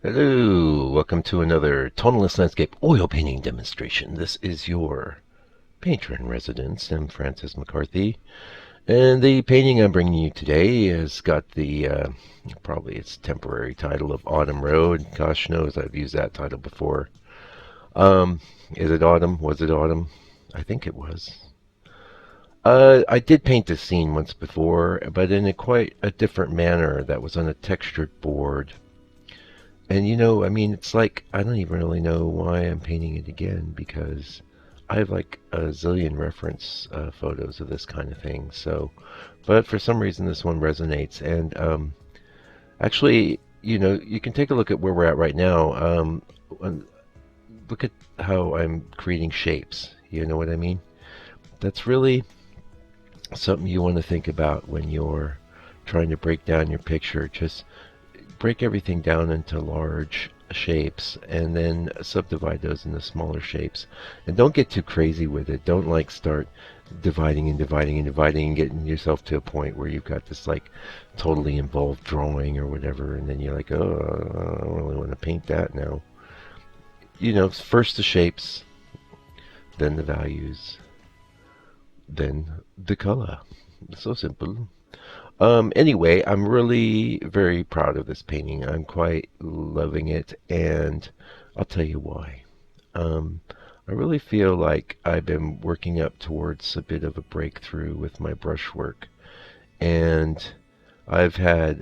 Hello, welcome to another tonalist landscape oil painting demonstration. This is your painter in residence, I'm Francis McCarthy, and the painting I'm bringing you today has got the, probably its temporary title of Autumn Road. Gosh knows I've used that title before. Is it autumn? Was it autumn? I think it was. I did paint this scene once before, but in a quite a different manner. That was on a textured board. And I mean, it's like I don't even really know why I'm painting it again because I have like a zillion reference photos of this kind of thing. So, but for some reason this one resonates. And actually, you can take a look at where we're at right now. Look at how I'm creating shapes. You know what I mean? That's really something you want to think about when you're trying to break down your picture. Just break everything down into large shapes and then subdivide those into smaller shapes. And don't get too crazy with it. Don't like start dividing and dividing and dividing and getting yourself to a point where you've got this like totally involved drawing or whatever, and then you're like, oh, I don't really want to paint that now. First the shapes, then the values, then the color. So simple. Anyway, I'm really very proud of this painting. I'm quite loving it, and I'll tell you why. I really feel like I've been working up towards a bit of a breakthrough with my brushwork, and I've had,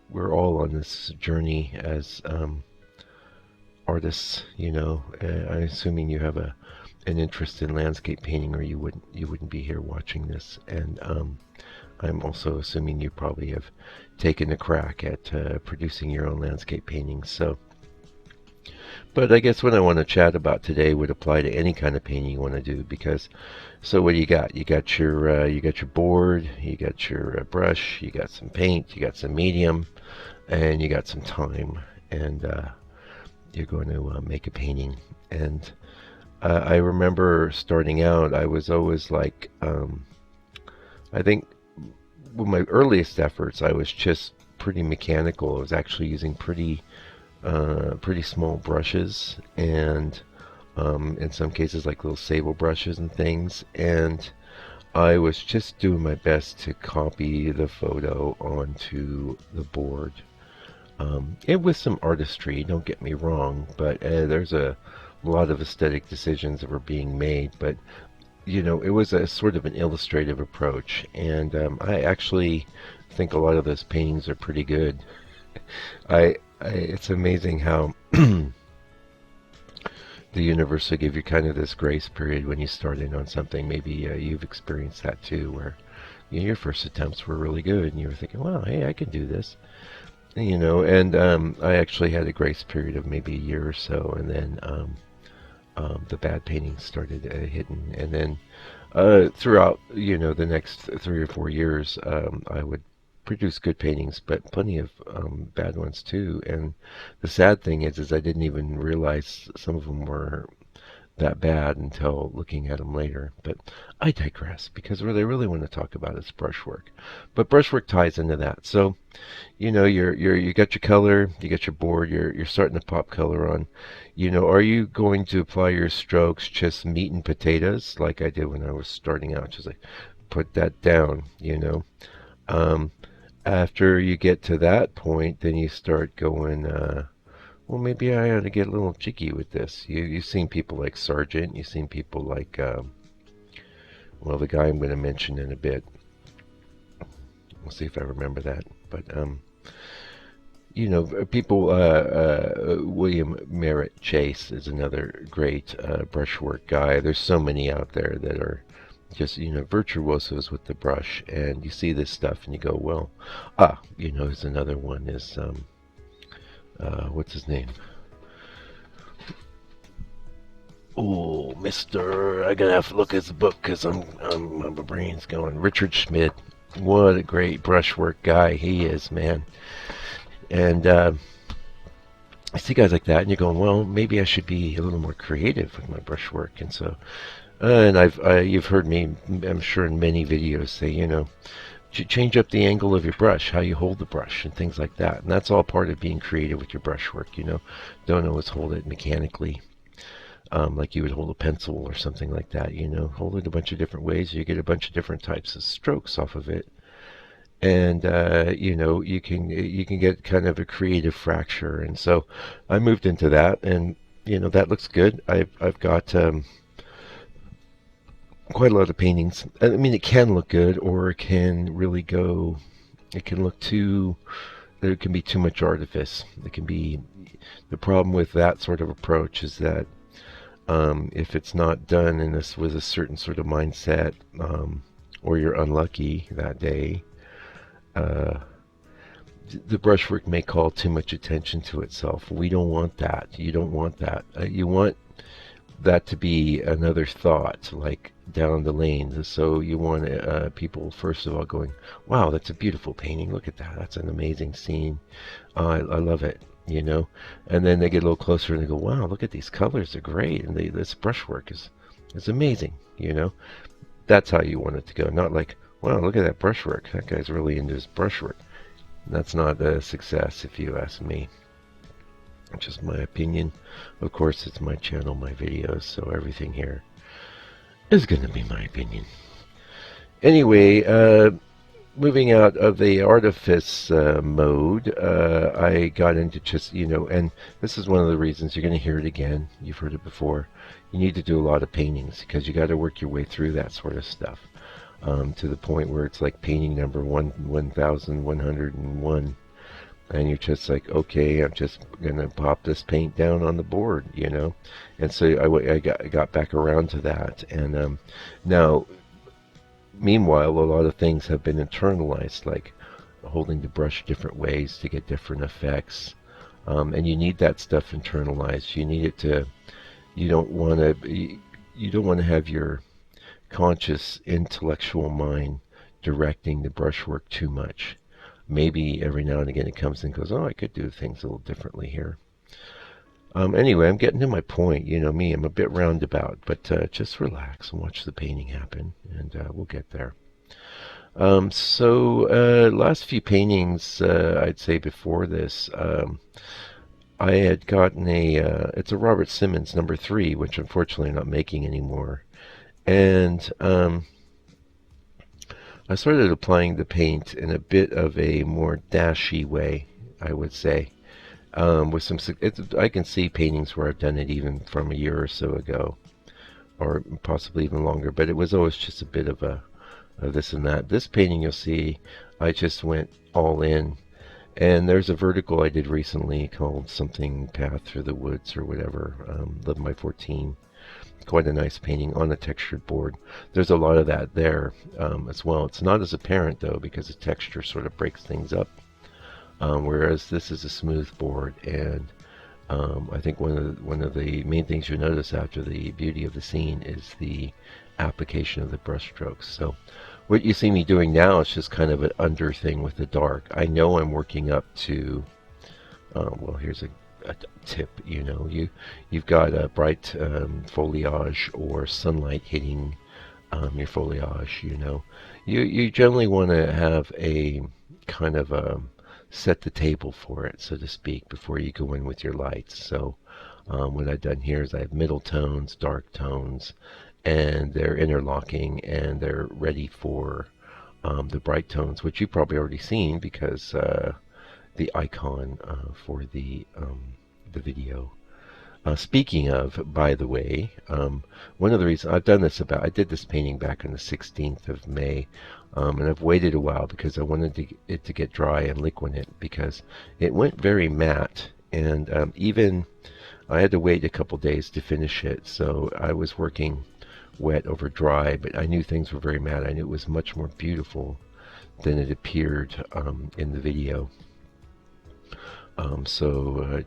we're all on this journey as artists. I'm assuming you have an interest in landscape painting, or you wouldn't be here watching this. And I'm also assuming you probably have taken a crack at producing your own landscape paintings. But I guess what I want to chat about today would apply to any kind of painting you want to do. Because, so what do you got? You got your board, you got your brush, you got some paint, you got some medium, and you got some time, and you're going to make a painting. And I remember starting out, I was always like, I think with my earliest efforts, I was just pretty mechanical. I was actually using pretty small brushes, and in some cases like little sable brushes and things. And I was just doing my best to copy the photo onto the board. And with some artistry, don't get me wrong, but there's a lot of aesthetic decisions that were being made. But it was a sort of an illustrative approach, and I actually think a lot of those paintings are pretty good. It's amazing how the universe will give you kind of this grace period when you start in on something. Maybe you've experienced that too, where your first attempts were really good, and you were thinking, "Well, hey, I can do this." And I actually had a grace period of maybe a year or so, and then the bad paintings started hitting, and then throughout the next 3 or 4 years, I would produce good paintings, but plenty of bad ones too. And the sad thing is I didn't even realize some of them were that bad until looking at them later. But I digress, because what I really want to talk about is brushwork. But brushwork ties into that. So, you got your color, you got your board, you're starting to pop color on. Are you going to apply your strokes just meat and potatoes like I did when I was starting out? Just like put that down. Um, After you get to that point, then you start going, well, maybe I ought to get a little cheeky with this. You've seen people like Sargent. You've seen people like, well, the guy I'm going to mention in a bit. We'll see if I remember that. But, people, William Merritt Chase is another great brushwork guy. There's so many out there that are just, virtuosos with the brush. And you see this stuff and you go, well, there's another one is, what's his name? Oh, Mister, I gotta have to look at his book because my brain's going. Richard Schmid, what a great brushwork guy he is, man. And I see guys like that, and you're going, well, maybe I should be a little more creative with my brushwork. And so, and you've heard me, I'm sure, in many videos say, change up the angle of your brush, how you hold the brush, and things like that. And that's all part of being creative with your brushwork. Don't always hold it mechanically, like you would hold a pencil or something like that. Hold it a bunch of different ways. You get a bunch of different types of strokes off of it, and you can get kind of a creative fracture. And so I moved into that, and that looks good. I've got quite a lot of paintings. I mean, it can look good, or it can really go. It can look too. There can be too much artifice. It can be. The problem with that sort of approach is that if it's not done in this with a certain sort of mindset, or you're unlucky that day, uh, the brushwork may call too much attention to itself. We don't want that. You don't want that. You want that to be another thought, like down the lane. So you want people, first of all, going, wow, that's a beautiful painting. Look at that. That's an amazing scene. I love it, And then they get a little closer and they go, wow, look at these colors. They're great. And this brushwork is amazing, That's how you want it to go. Not like, wow, look at that brushwork. That guy's really into his brushwork. That's not a success, if you ask me. Just my opinion. Of course, it's my channel, my videos, so everything here is going to be my opinion. Anyway, moving out of the artifice mode, I got into just, and this is one of the reasons you're going to hear it again. You've heard it before. You need to do a lot of paintings because you got to work your way through that sort of stuff. To the point where it's like painting number 1101, and you're just like, okay, I'm just gonna pop this paint down on the board, And so I got back around to that, and now, meanwhile, a lot of things have been internalized, like holding the brush different ways to get different effects, and you need that stuff internalized. You need it to. You don't want to. You don't want to have your conscious intellectual mind directing the brushwork too much. Maybe every now and again it comes and goes, oh, I could do things a little differently here. Anyway, I'm getting to my point. Me, I'm a bit roundabout, but just relax and watch the painting happen, and we'll get there. Last few paintings, I'd say before this, I had gotten it's a Robert Simmons number 3, which unfortunately I'm not making anymore. And I started applying the paint in a bit of a more dashy way, I would say. With some, I can see paintings where I've done it even from a year or so ago, or possibly even longer. But it was always just a bit of a this and that. This painting, you'll see, I just went all in. And there's a vertical I did recently called something Path Through the Woods or whatever, 11 by 14. Quite a nice painting on a textured board. There's a lot of that there as well. It's not as apparent though because the texture sort of breaks things up, whereas this is a smooth board. And I think one of the main things you notice after the beauty of the scene is the application of the brush strokes. So what you see me doing now is just kind of an under thing with the dark. I know I'm working up to well, here's a tip. You've got a bright foliage or sunlight hitting your foliage. You generally want to have a kind of set the table for it, so to speak, before you go in with your lights. So what I've done here is I have middle tones, dark tones, and they're interlocking and they're ready for the bright tones, which you've probably already seen because the icon for the video. Speaking of, by the way, one of the reasons I've done this I did this painting back on the 16th of May, and I've waited a while because I wanted it to get dry and liquid it because it went very matte, and even I had to wait a couple days to finish it, so I was working wet over dry, but I knew things were very matte. I knew it was much more beautiful than it appeared in the video.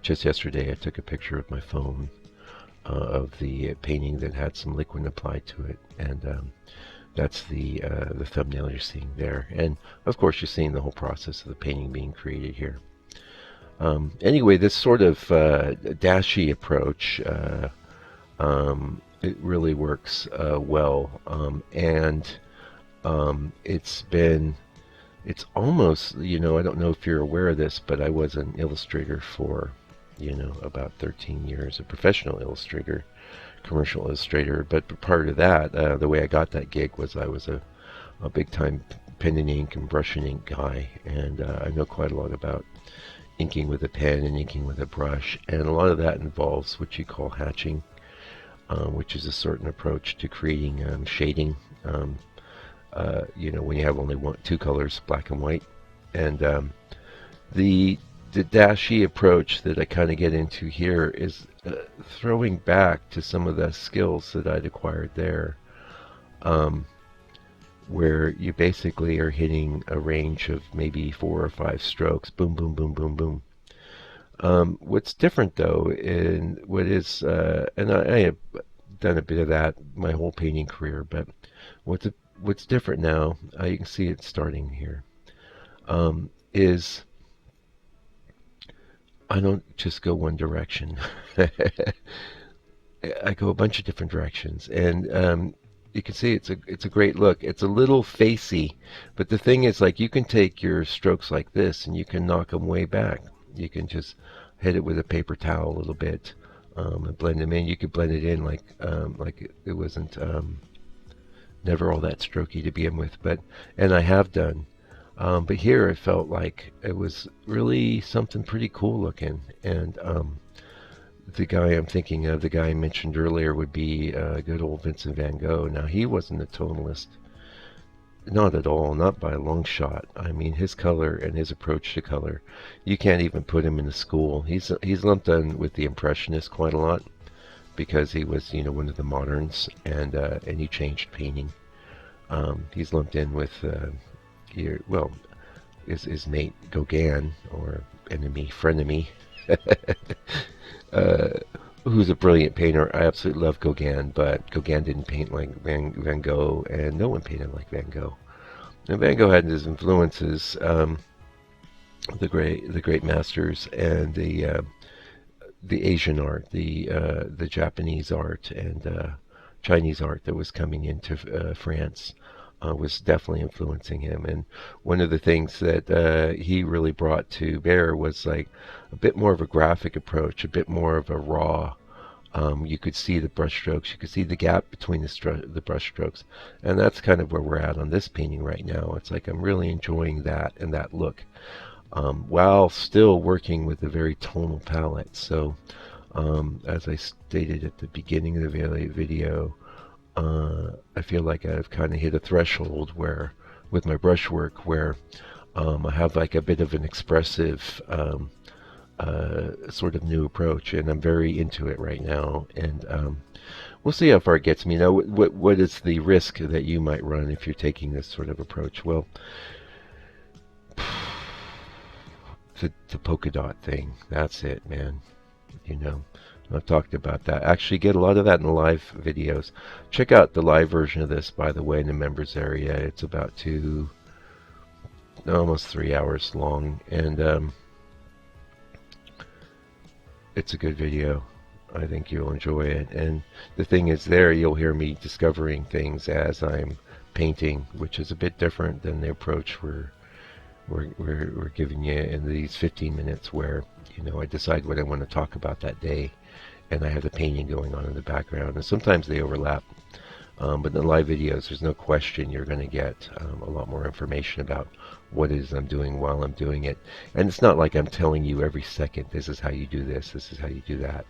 Just yesterday I took a picture with my phone of the painting that had some liquid applied to it, and that's the thumbnail you're seeing there. And of course you're seeing the whole process of the painting being created here. Anyway, this sort of dashy approach, it really works well, and it's been it's almost, I don't know if you're aware of this, but I was an illustrator for, about 13 years, a professional illustrator, commercial illustrator. But prior to that, the way I got that gig was I was a big time pen and ink and brush and ink guy, and I know quite a lot about inking with a pen and inking with a brush, and a lot of that involves what you call hatching, which is a certain approach to creating shading. When you have only two colors, black and white, and the Dashy approach that I kind of get into here is throwing back to some of the skills that I'd acquired there, where you basically are hitting a range of maybe 4 or 5 strokes, boom, boom, boom, boom, boom. What's different though, in what is, and I have done a bit of that my whole painting career, but what's different now, you can see it starting here, is I don't just go one direction. I go a bunch of different directions, and you can see it's a great look. It's a little facey, but the thing is, like, you can take your strokes like this and you can knock them way back. You can just hit it with a paper towel a little bit, and blend them in. You could blend it in like it wasn't never all that strokey to begin with, and I have done. But here it felt like it was really something pretty cool looking. And the guy I'm thinking of, the guy I mentioned earlier, would be good old Vincent van Gogh. Now, he wasn't a tonalist. Not at all, not by a long shot. I mean, his color and his approach to color, you can't even put him in a school. He's lumped in with the Impressionists quite a lot because he was, one of the moderns, and he changed painting. He's lumped in with his mate Gauguin, or enemy, frenemy, who's a brilliant painter. I absolutely love Gauguin, but Gauguin didn't paint like Van Gogh, and no one painted like Van Gogh. And Van Gogh had his influences, the great masters, and the Asian art, the Japanese art, and Chinese art that was coming into France. Was definitely influencing him. And one of the things that he really brought to bear was like a bit more of a graphic approach, a bit more of a raw. You could see the brush strokes, you could see the gap between the brush strokes, and that's kind of where we're at on this painting right now. It's like I'm really enjoying that and that look, while still working with a very tonal palette. So as I stated at the beginning of the video, I feel like I've kind of hit a threshold where, with my brushwork, where I have like a bit of an expressive sort of new approach, and I'm very into it right now. And we'll see how far it gets me. Now, what is the risk that you might run if you're taking this sort of approach? Well, the polka dot thing, that's it, man. I've talked about that. Actually, get a lot of that in the live videos. Check out the live version of this, by the way, in the members area. It's about almost 3 hours long, and it's a good video. I think you'll enjoy it. And the thing is, there you'll hear me discovering things as I'm painting, which is a bit different than the approach we're giving you in these 15 minutes, where I decide what I want to talk about that day, and I have the painting going on in the background, and sometimes they overlap. But in the live videos, there's no question you're going to get a lot more information about what it is I'm doing while I'm doing it. And it's not like I'm telling you every second, this is how you do this, this is how you do that.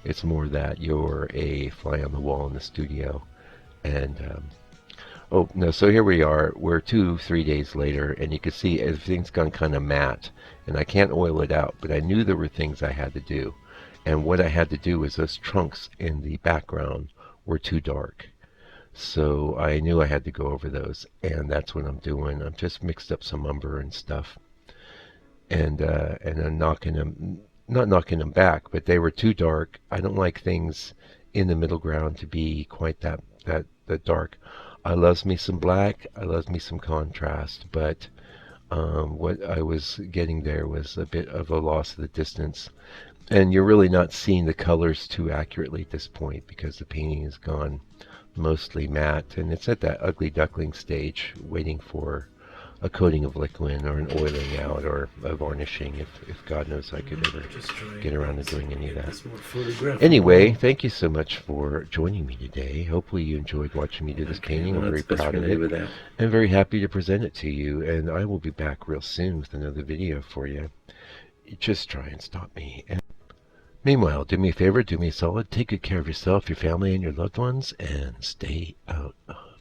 It's more that you're a fly on the wall in the studio. And oh no, so here we are. We're 2-3 days later, and you can see everything's gone kind of matte, and I can't oil it out, but I knew there were things I had to do. And what I had to do was those trunks in the background were too dark. So I knew I had to go over those, and that's what I'm doing. I've just mixed up some umber and stuff, and I'm not knocking them back, but they were too dark. I don't like things in the middle ground to be quite that dark. I loves me some black, I loves me some contrast, but what I was getting there was a bit of a loss of the distance. And you're really not seeing the colors too accurately at this point, because the painting has gone mostly matte, and it's at that ugly duckling stage, waiting for a coating of liquid or an oiling out or a varnishing if God knows I could ever get around to doing any of that. Anyway, thank you so much for joining me today. Hopefully you enjoyed watching me do this painting. I'm very proud of it and very happy to present it to you. And I will be back real soon with another video for you. Just try and stop me. And meanwhile, do me a favor, do me a solid, take good care of yourself, your family, and your loved ones, and stay out of